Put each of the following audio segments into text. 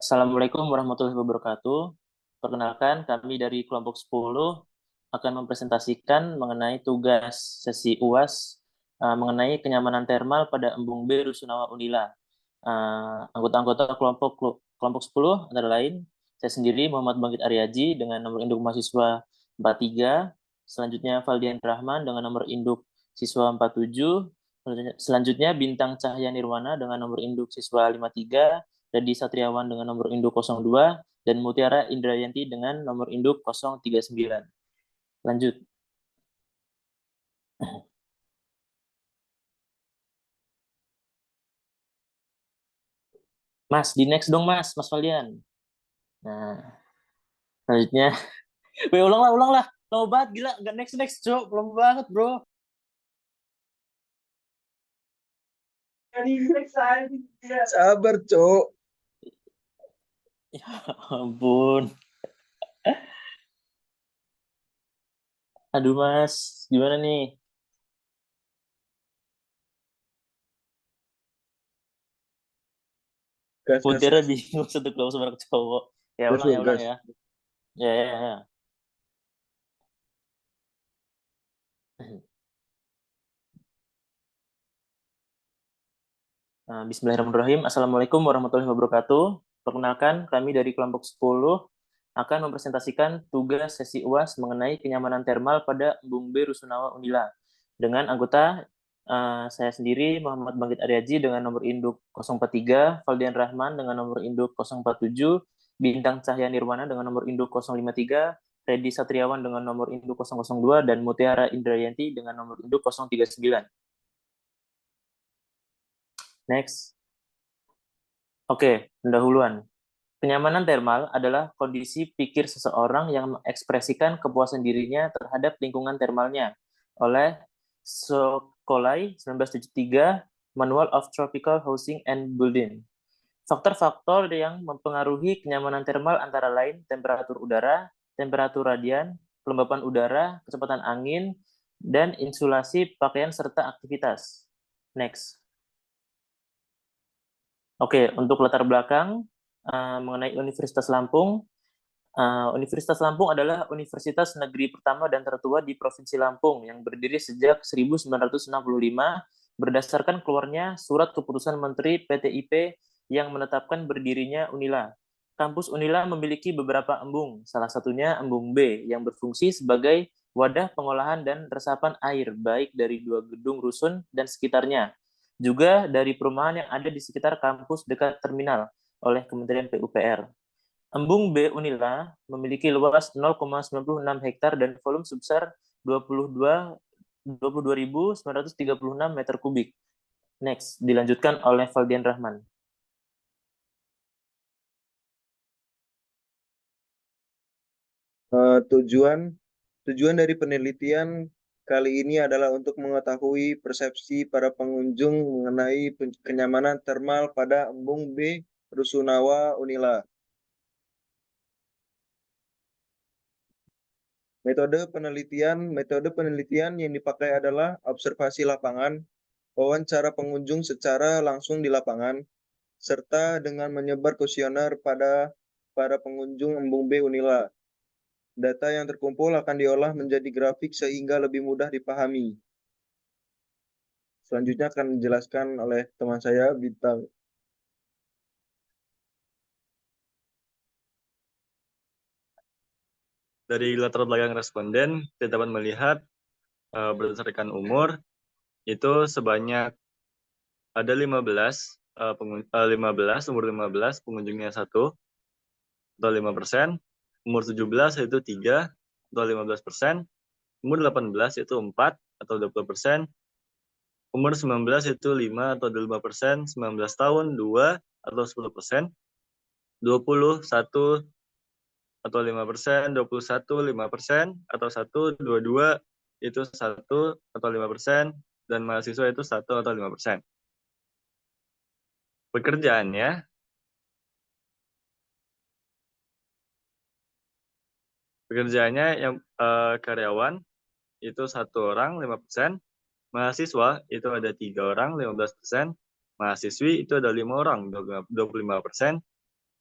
Assalamualaikum warahmatullahi wabarakatuh. Perkenalkan, kami dari kelompok 10 akan mempresentasikan mengenai tugas sesi UAS mengenai kenyamanan termal pada embung B Rusunawa Unila. Anggota-anggota kelompok 10 antara lain saya sendiri Muhammad Bangkit Aryaji dengan nomor induk mahasiswa 43, selanjutnya Valdian Rahman dengan nomor induk siswa 47, selanjutnya Bintang Cahya Nirwana dengan nomor induk siswa 53, Dedi Satriawan dengan nomor induk 02, dan Mutiara Indrayanti dengan nomor induk 039. Lanjut. Mas, di next dong Mas, Mas Valian. Nah, selanjutnya. Weh, ulang lah. Lama banget, gila. Gak next, Cok. Belum banget, bro. Sabar, Cok. Ya ampun. Aduh, Mas. Gimana nih? Gas, gas, Mutiara gas. bingung satu kelompok sama anak cowok. Ya, Gas, ulang ya, bro, ulang gas. ya. Ya, ya, ya. Bismillahirrahmanirrahim. Assalamualaikum warahmatullahi wabarakatuh. Perkenalkan, kami dari kelompok 10 akan mempresentasikan tugas sesi UAS mengenai kenyamanan termal pada embung B Rusunawa Unila. Dengan anggota saya sendiri, Muhammad Bangkit Aryaji dengan nomor induk 043, Valdian Rahman dengan nomor induk 047, Bintang Cahya Nirwana dengan nomor induk 053, Redi Satriawan dengan nomor induk 002, dan Mutiara Indrayanti dengan nomor induk 039. Next. Oke, pendahuluan. Kenyamanan termal adalah kondisi pikir seseorang yang mengekspresikan kepuasan dirinya terhadap lingkungan termalnya oleh Sokolai 1973, Manual of Tropical Housing and Building. Faktor-faktor yang mempengaruhi kenyamanan termal antara lain temperatur udara, temperatur radian, kelembapan udara, kecepatan angin, dan insulasi pakaian serta aktivitas. Next. Oke, untuk latar belakang mengenai Universitas Lampung. Universitas Lampung adalah universitas negeri pertama dan tertua di Provinsi Lampung yang berdiri sejak 1965 berdasarkan keluarnya Surat Keputusan Menteri PTIP yang menetapkan berdirinya Unila. Kampus Unila memiliki beberapa embung, salah satunya embung B yang berfungsi sebagai wadah pengolahan dan resapan air baik dari dua gedung rusun dan sekitarnya, juga dari perumahan yang ada di sekitar kampus dekat terminal oleh Kementerian PUPR. Embung B Unila memiliki luas 0,96 hektar dan volume sebesar 22.936 meter kubik. Next, dilanjutkan oleh Valdian Rahman. Tujuan dari penelitian kali ini adalah untuk mengetahui persepsi para pengunjung mengenai kenyamanan termal pada embung B Rusunawa Unila. Metode penelitian yang dipakai adalah observasi lapangan, wawancara pengunjung secara langsung di lapangan, serta dengan menyebar kuesioner pada para pengunjung embung B Unila. Data yang terkumpul akan diolah menjadi grafik sehingga lebih mudah dipahami. Selanjutnya akan dijelaskan oleh teman saya, Bintang. Dari latar belakang responden, kita dapat melihat berdasarkan umur, itu sebanyak ada 15, umur 15 pengunjungnya 1, atau 5%, umur 17 itu 3, atau 15%, umur 18 itu 4, atau 20%, umur 19 itu 5 atau 5%, 19 tahun 2 atau 10%, 21 atau 5%, 21 5% atau 1, 22 itu 1 atau 5%, dan mahasiswa itu 1 atau 5%. Pekerjaannya yang karyawan itu 1 orang 5%, mahasiswa itu ada 3 orang 15%, mahasiswi itu ada 5 orang 25%,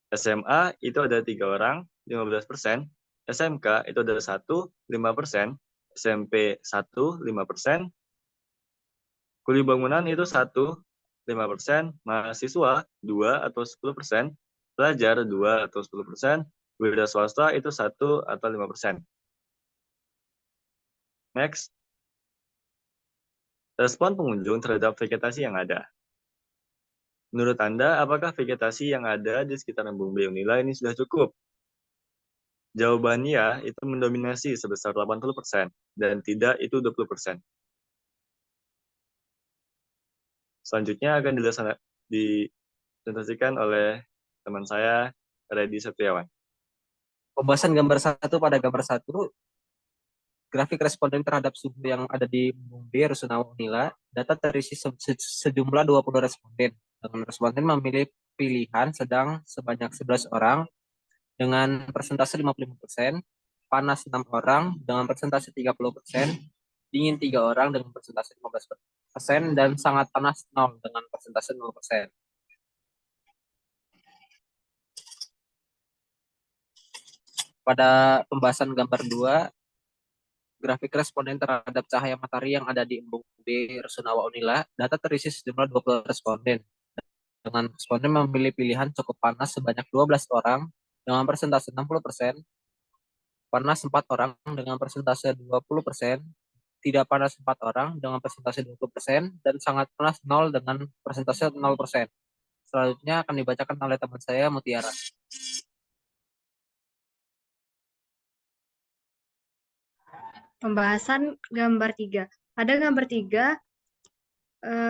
SMA itu ada 3 orang, 15%. SMK itu ada 1, 5%. SMP 1, 5%. Kuli bangunan itu 1, 5%. Mahasiswa 2 atau 10%. Pelajar 2 atau 10%. Wira swasta itu 1 atau 5%. Next. Respon pengunjung terhadap vegetasi yang ada. Menurut Anda, apakah vegetasi yang ada di sekitar Embung Bay Unila ini sudah cukup? Jawabannya itu mendominasi sebesar 80% dan tidak itu 20%. Selanjutnya akan dipresentasikan oleh teman saya, Reddy Setiawan. Pembahasan gambar 1 pada gambar 1, grafik responden terhadap suhu yang ada di Embung Bay Rusunawa Unila, data terisi sejumlah 20 responden. Dengan responden memilih pilihan sedang sebanyak 11 orang dengan persentase 55%, panas 6 orang dengan persentase 30%, dingin 3 orang dengan persentase 15%, dan sangat panas 0 dengan persentase 0%. Pada pembahasan gambar 2, grafik responden terhadap cahaya matahari yang ada di Embung Bay Rusunawa Unila, data terisi sejumlah 20 responden. Dengan responden memilih pilihan cukup panas sebanyak 12 orang dengan persentase 60%, panas 4 orang dengan persentase 20%, tidak panas 4 orang dengan persentase 20%, dan sangat panas 0 dengan persentase 0%. Selanjutnya akan dibacakan oleh teman saya, Mutiara. Pembahasan gambar 3. Pada gambar 3,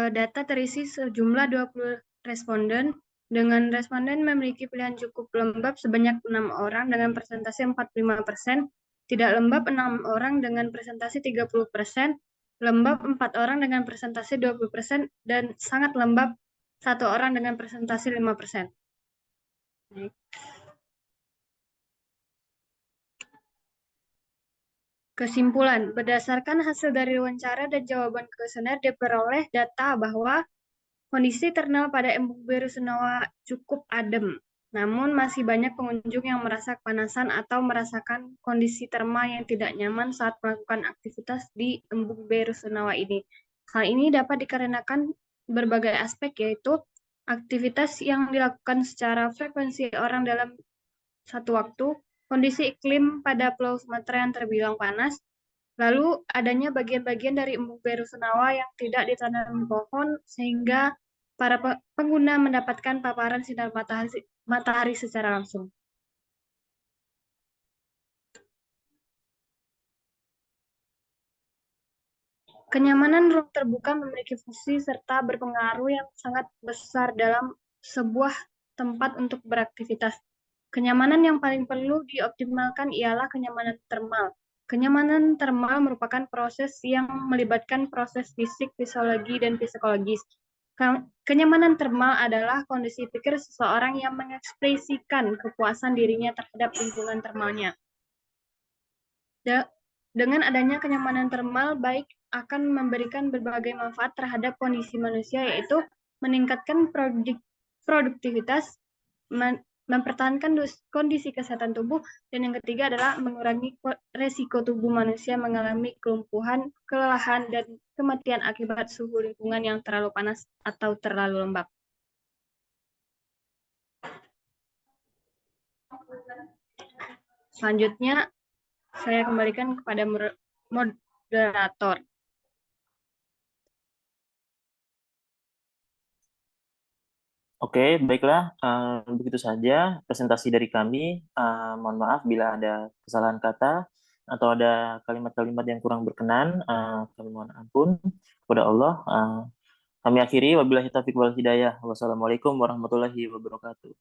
data terisi sejumlah 20 responden. Dengan responden memiliki pilihan cukup lembab sebanyak 6 orang dengan persentase 45%, tidak lembab 6 orang dengan persentase 30%, lembab 4 orang dengan persentase 20%, dan sangat lembab 1 orang dengan persentase 5%. Kesimpulan, berdasarkan hasil dari wawancara dan jawaban kuesioner diperoleh data bahwa kondisi internal pada Embung Bay Rusunawa cukup adem, namun masih banyak pengunjung yang merasa kepanasan atau merasakan kondisi terma yang tidak nyaman saat melakukan aktivitas di Embung Bay Rusunawa ini. Hal ini dapat dikarenakan berbagai aspek, yaitu aktivitas yang dilakukan secara frekuensi orang dalam satu waktu, kondisi iklim pada Pulau Sumatera yang terbilang panas, lalu adanya bagian-bagian dari Embung Bay Rusunawa yang tidak ditanami pohon, sehingga para pengguna mendapatkan paparan sinar matahari secara langsung. Kenyamanan ruang terbuka memiliki fungsi serta berpengaruh yang sangat besar dalam sebuah tempat untuk beraktivitas. Kenyamanan yang paling perlu dioptimalkan ialah kenyamanan termal. Kenyamanan termal merupakan proses yang melibatkan proses fisik, fisiologi, dan psikologis. Kenyamanan termal adalah kondisi pikir seseorang yang mengekspresikan kepuasan dirinya terhadap lingkungan termalnya. Dengan adanya kenyamanan termal, baik akan memberikan berbagai manfaat terhadap kondisi manusia, yaitu meningkatkan produktivitas, mempertahankan kondisi kesehatan tubuh, dan yang ketiga adalah mengurangi resiko tubuh manusia mengalami kelumpuhan, kelelahan, dan kematian akibat suhu lingkungan yang terlalu panas atau terlalu lembab. Selanjutnya, saya kembalikan kepada moderator. Oke, baiklah. Begitu saja presentasi dari kami. Mohon maaf bila ada kesalahan kata atau ada kalimat-kalimat yang kurang berkenan. Kami mohon ampun kepada Allah. Kami akhiri. Wabillahi taufiq wal hidayah. Wassalamualaikum warahmatullahi wabarakatuh.